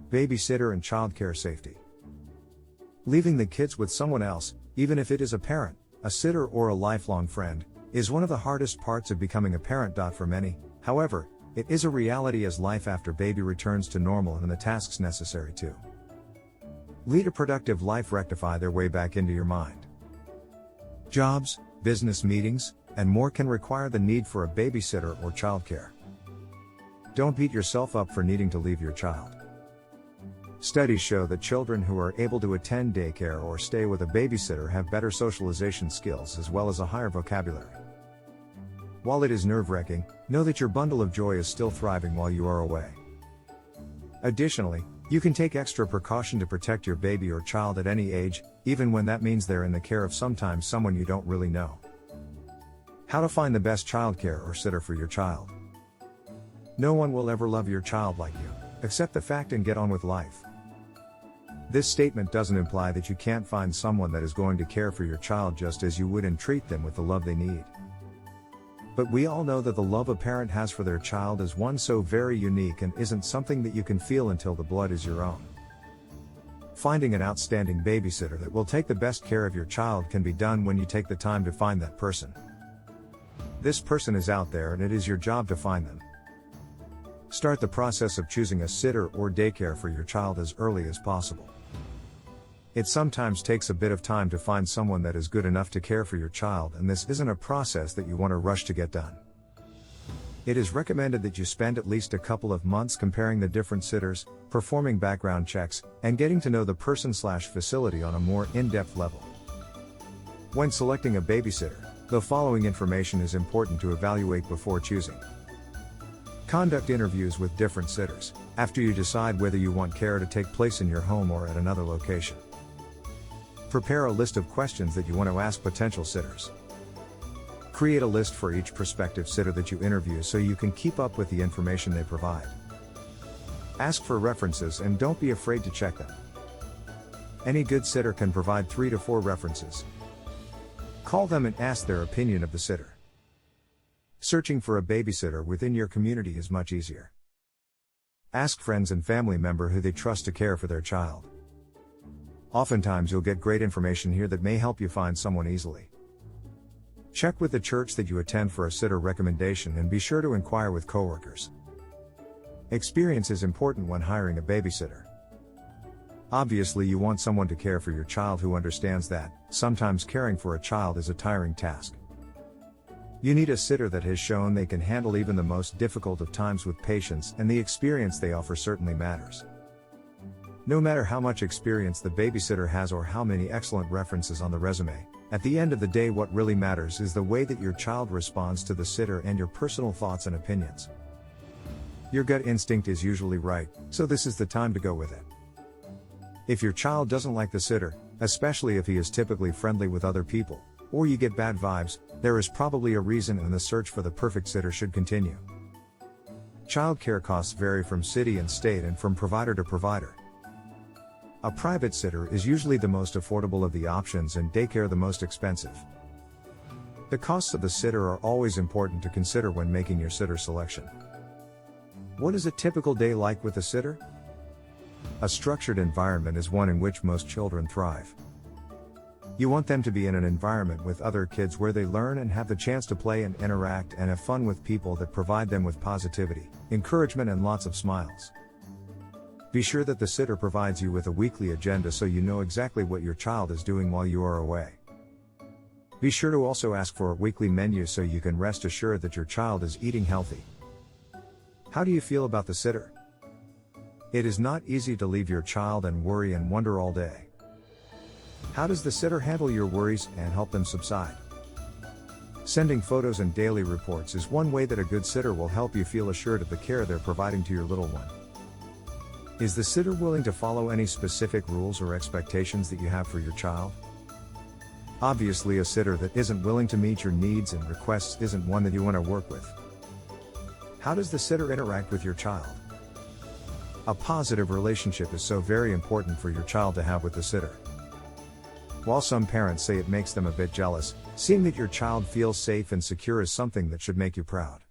Babysitter and childcare safety. Leaving the kids with someone else, even if it is a parent, a sitter or a lifelong friend, is one of the hardest parts of becoming a parent. For many, however, it is a reality as life after baby returns to normal and the tasks necessary to lead a productive life rectify their way back into your mind. Jobs, business meetings, and more can require the need for a babysitter or childcare. Don't beat yourself up for needing to leave your child. Studies show that children who are able to attend daycare or stay with a babysitter have better socialization skills as well as a higher vocabulary. While it is nerve-wracking, know that your bundle of joy is still thriving while you are away. Additionally, you can take extra precaution to protect your baby or child at any age, even when that means they're in the care of sometimes someone you don't really know. How to find the best childcare or sitter for your child. No one will ever love your child like you. Accept the fact and get on with life. This statement doesn't imply that you can't find someone that is going to care for your child just as you would and treat them with the love they need. But we all know that the love a parent has for their child is one so very unique and isn't something that you can feel until the blood is your own. Finding an outstanding babysitter that will take the best care of your child can be done when you take the time to find that person. This person is out there and it is your job to find them. Start the process of choosing a sitter or daycare for your child as early as possible. It sometimes takes a bit of time to find someone that is good enough to care for your child, and this isn't a process that you want to rush to get done. It is recommended that you spend at least a couple of months comparing the different sitters, performing background checks, and getting to know the person/facility on a more in-depth level. When selecting a babysitter, the following information is important to evaluate before choosing. Conduct interviews with different sitters, after you decide whether you want care to take place in your home or at another location. Prepare a list of questions that you want to ask potential sitters. Create a list for each prospective sitter that you interview so you can keep up with the information they provide. Ask for references and don't be afraid to check them. Any good sitter can provide 3 to 4 references. Call them and ask their opinion of the sitter. Searching for a babysitter within your community is much easier. Ask friends and family members who they trust to care for their child. Oftentimes you'll get great information here that may help you find someone easily. Check with the church that you attend for a sitter recommendation and be sure to inquire with coworkers. Experience is important when hiring a babysitter. Obviously you want someone to care for your child who understands that sometimes caring for a child is a tiring task. You need a sitter that has shown they can handle even the most difficult of times with patience, and the experience they offer certainly matters. No matter how much experience the babysitter has or how many excellent references on the resume, at the end of the day what really matters is the way that your child responds to the sitter and your personal thoughts and opinions. Your gut instinct is usually right, so this is the time to go with it. If your child doesn't like the sitter, especially if he is typically friendly with other people, or you get bad vibes, there is probably a reason, and the search for the perfect sitter should continue. Childcare costs vary from city and state and from provider to provider. A private sitter is usually the most affordable of the options and daycare the most expensive. The costs of the sitter are always important to consider when making your sitter selection. What is a typical day like with a sitter? A structured environment is one in which most children thrive. You want them to be in an environment with other kids where they learn and have the chance to play and interact and have fun with people that provide them with positivity, encouragement and lots of smiles. Be sure that the sitter provides you with a weekly agenda so you know exactly what your child is doing while you are away. Be sure to also ask for a weekly menu so you can rest assured that your child is eating healthy. How do you feel about the sitter? It is not easy to leave your child and worry and wonder all day. How does the sitter handle your worries and help them subside? Sending photos and daily reports is one way that a good sitter will help you feel assured of the care they're providing to your little one. Is the sitter willing to follow any specific rules or expectations that you have for your child? Obviously, a sitter that isn't willing to meet your needs and requests isn't one that you want to work with. How does the sitter interact with your child? A positive relationship is so very important for your child to have with the sitter. While some parents say it makes them a bit jealous, seeing that your child feels safe and secure is something that should make you proud.